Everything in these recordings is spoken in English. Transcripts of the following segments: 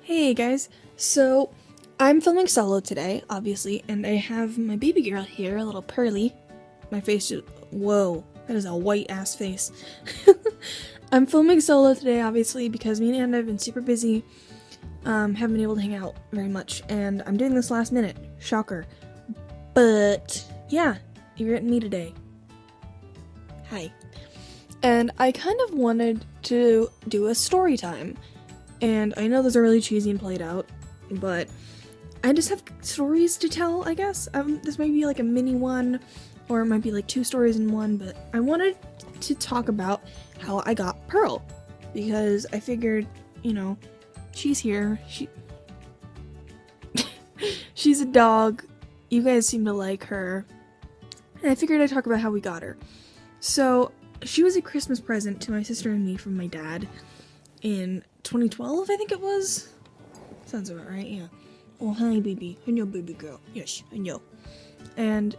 Hey guys, so I'm filming solo today, obviously, and I have my baby girl here, a little Pearly. My face just, whoa, that is a white ass face. I'm filming solo today, obviously, because me and Anna have been super busy, haven't been able to hang out very much, and I'm doing this last minute, shocker. But, yeah, you're getting me today. Hi. And I kind of wanted to do a story time. And I know those are really cheesy and played out, but I just have stories to tell, I guess. This might be like a mini one, or it might be like two stories in one, but I wanted to talk about how I got Pearl. Because I figured, you know, she's here. She's a dog. You guys seem to like her. And I figured I'd talk about how we got her. So, she was a Christmas present to my sister and me from my dad in 2012, I think it was. Sounds about right, yeah. Oh, hi, baby. Hello, baby girl. Yes, hello. And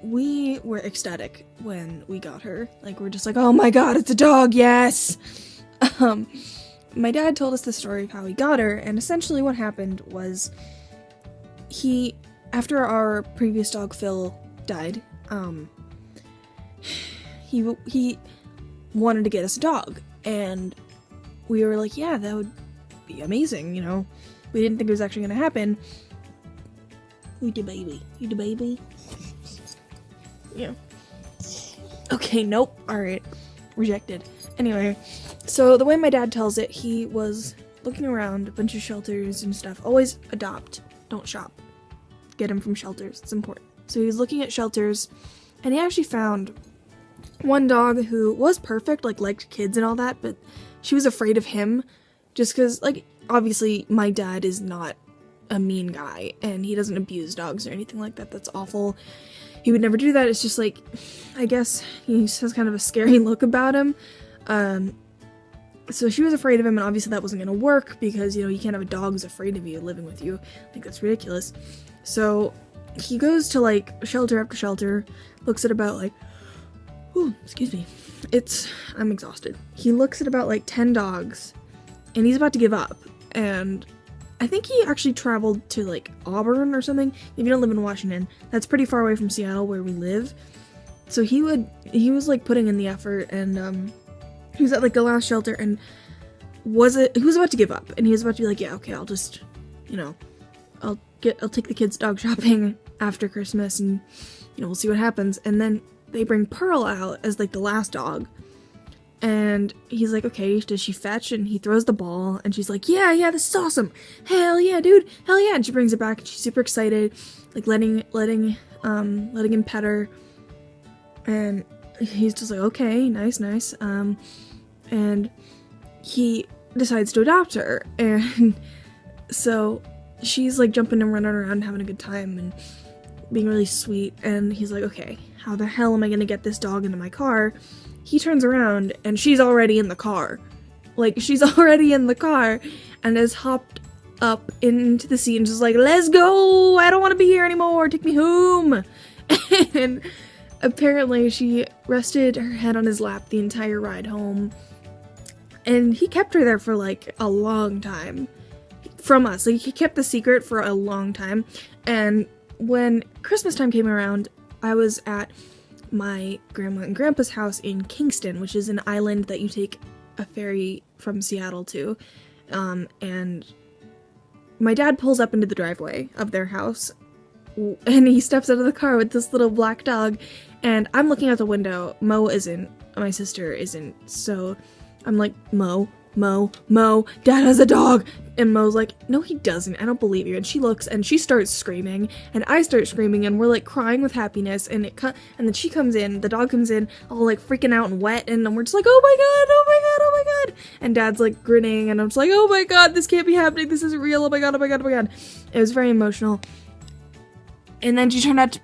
we were ecstatic when we got her. Like, we're just like, oh my god, it's a dog, yes! My dad told us the story of how he got her, and essentially what happened was after our previous dog, Phil, died, he wanted to get us a dog, and we were like, yeah, that would be amazing, you know. We didn't think it was actually gonna happen. You the baby. You the baby? Yeah. Okay, nope. Alright. Rejected. Anyway, so the way my dad tells it, he was looking around a bunch of shelters and stuff. Always adopt. Don't shop. Get him from shelters. It's important. So he was looking at shelters, and he actually found one dog who was perfect, like liked kids and all that, but she was afraid of him just because, like, obviously my dad is not a mean guy and he doesn't abuse dogs or anything like that. That's awful. He would never do that. It's just like, I guess he just has kind of a scary look about him. So she was afraid of him, and obviously that wasn't going to work because, you know, you can't have a dog who's afraid of you living with you. I think that's ridiculous. So he goes to, like, shelter after shelter, looks at about, like, ooh, excuse me. I'm exhausted. He looks at about like 10 dogs, and he's about to give up. And I think he actually traveled to like Auburn or something. If you don't live in Washington, that's pretty far away from Seattle where we live. So he was like putting in the effort, and he was at like the last shelter, and he was about to give up, and he was about to be like, yeah, okay, I'll just, you know, I'll take the kids dog shopping after Christmas, and, you know, we'll see what happens. And then they bring Pearl out as, like, the last dog. And he's like, okay, does she fetch? And he throws the ball, and she's like, yeah, this is awesome. Hell yeah, dude. Hell yeah. And she brings it back, and she's super excited, like, letting him pet her. And he's just like, okay, nice. And he decides to adopt her. And so she's, like, jumping and running around, having a good time, and being really sweet. And he's like, okay, how the hell am I gonna get this dog into my car? He turns around, and she's already in the car. Like, she's already in the car, and has hopped up into the seat and just like, let's go! I don't want to be here anymore! Take me home! And apparently she rested her head on his lap the entire ride home. And he kept her there for, like, a long time. From us. Like, he kept the secret for a long time. And when Christmas time came around, I was at my grandma and grandpa's house in Kingston, which is an island that you take a ferry from Seattle to. And my dad pulls up into the driveway of their house, and he steps out of the car with this little black dog, and I'm looking out the window. Mo isn't. My sister isn't. So I'm like, Mo, Dad has a dog! And Mo's like, no he doesn't, I don't believe you. And she looks, and she starts screaming, and I start screaming, and we're like crying with happiness, and then she comes in, the dog comes in, all like freaking out and wet, and then we're just like, oh my god! And Dad's like grinning, and I'm just like, oh my god, this can't be happening, this isn't real, oh my god. It was very emotional. And then she turned out to,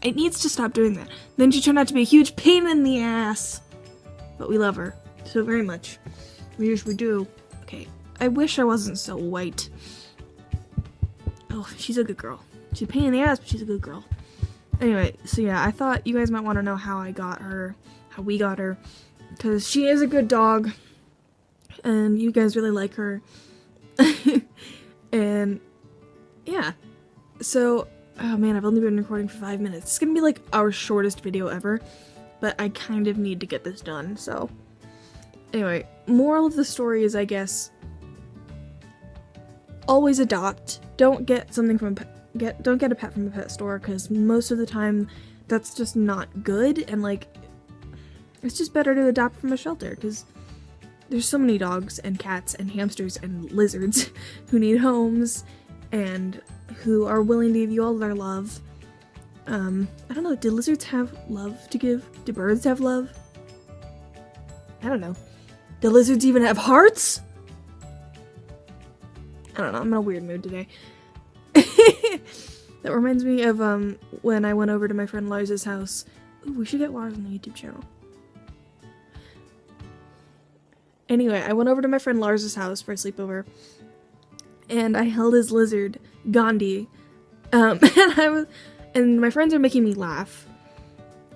it needs to stop doing that. Then she turned out to be a huge pain in the ass. But we love her so very much. We usually do. Okay, I wish I wasn't so white. Oh, she's a good girl. She's a pain in the ass, but she's a good girl. Anyway, so yeah, I thought you guys might want to know how I got her, how we got her, because she is a good dog, and you guys really like her. And yeah, so, oh man, I've only been recording for 5 minutes. It's gonna be like our shortest video ever, but I kind of need to get this done, so. Anyway, moral of the story is, I guess, always adopt. Don't get something from don't get a pet from a pet store, because most of the time that's just not good, and like, it's just better to adopt from a shelter, because there's so many dogs and cats and hamsters and lizards who need homes and who are willing to give you all their love. I don't know, do lizards have love to give? Do birds have love? I don't know. Do lizards even have hearts? I don't know, I'm in a weird mood today. That reminds me of when I went over to my friend Lars's house. Ooh, we should get Lars on the YouTube channel. Anyway, I went over to my friend Lars's house for a sleepover, and I held his lizard, Gandhi, and my friends are making me laugh,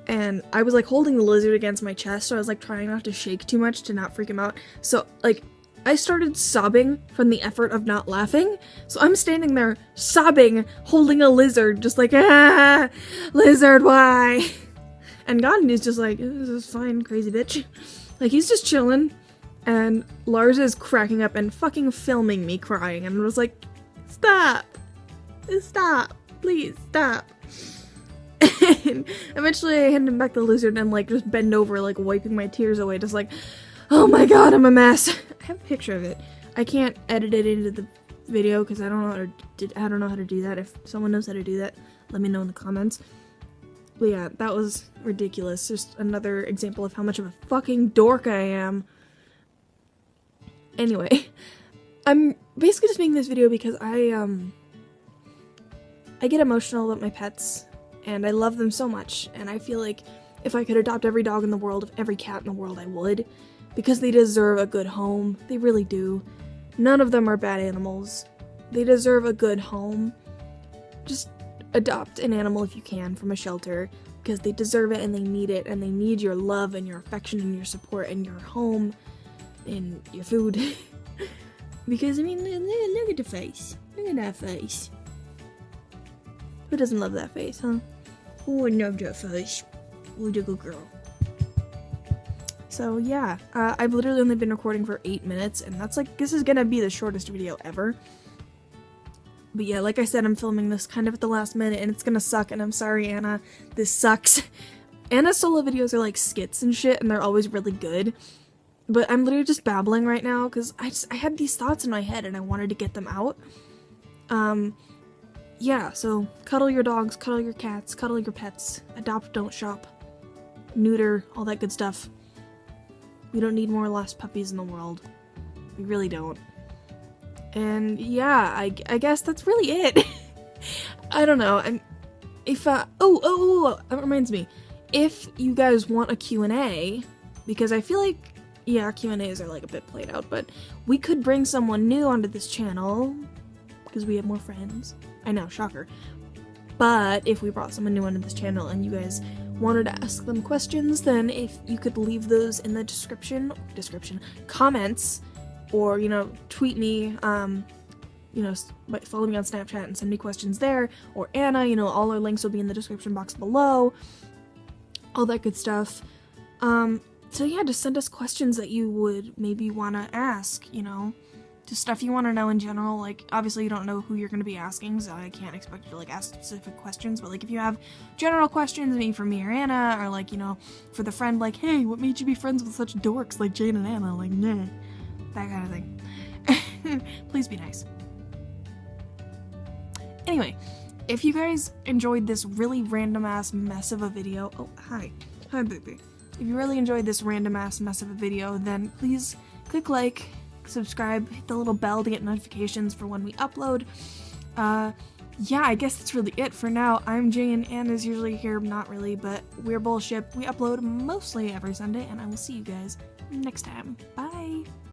and I was like holding the lizard against my chest, so I was like trying not to shake too much to not freak him out, so like I started sobbing from the effort of not laughing, so I'm standing there sobbing, holding a lizard, just like, ah, lizard, why? And Gandhi's just like, this is fine, crazy bitch. Like, he's just chilling. And Lars is cracking up and fucking filming me crying, and I was like, stop, please stop. And eventually I handed him back the lizard and like just bend over, like wiping my tears away, just like, oh my god, I'm a mess. I have a picture of it. I can't edit it into the video because I don't know how to do that. If someone knows how to do that, let me know in the comments. But yeah, that was ridiculous. Just another example of how much of a fucking dork I am. Anyway, I'm basically just making this video because I get emotional about my pets, and I love them so much, and I feel like if I could adopt every dog in the world, every cat in the world, I would, because they deserve a good home. They really do. None of them are bad animals. They deserve a good home. Just adopt an animal if you can from a shelter, because they deserve it and they need it, and they need your love and your affection and your support and your home and your food. Because, I mean, look at the face. Look at that face. Who doesn't love that face, huh? Who would love that face? Who's a good girl? So, yeah. I've literally only been recording for 8 minutes, and that's like, this is gonna be the shortest video ever. But yeah, like I said, I'm filming this kind of at the last minute, and it's gonna suck, and I'm sorry, Anna. This sucks. Anna's solo videos are like skits and shit, and they're always really good. But I'm literally just babbling right now because I had these thoughts in my head and I wanted to get them out. Yeah, so cuddle your dogs, cuddle your cats, cuddle your pets, adopt, don't shop, neuter, all that good stuff. We don't need more lost puppies in the world. We really don't. And yeah, I guess that's really it. I don't know. That reminds me. If you guys want a Q&A, because I feel like, yeah, Q&As are like a bit played out, but we could bring someone new onto this channel because we have more friends. I know, shocker. But if we brought someone new onto this channel and you guys wanted to ask them questions, then if you could leave those in the comments, or, you know, tweet me, you know, follow me on Snapchat and send me questions there, or Anna, you know, all our links will be in the description box below, all that good stuff. So yeah, just send us questions that you would maybe want to ask, you know, just stuff you want to know in general. Like, obviously you don't know who you're going to be asking, so I can't expect you to, like, ask specific questions, but, like, if you have general questions, maybe for me or Anna, or, like, you know, for the friend, like, hey, what made you be friends with such dorks like Jane and Anna, like, nah, that kind of thing. Please be nice. Anyway, if you guys enjoyed this really random-ass mess of a video, oh, hi, baby. If you really enjoyed this random-ass mess of a video, then please click like, subscribe, hit the little bell to get notifications for when we upload. Yeah, I guess that's really it for now. I'm Jane, Anna's usually here, not really, but we're Bullship. We upload mostly every Sunday, and I will see you guys next time. Bye!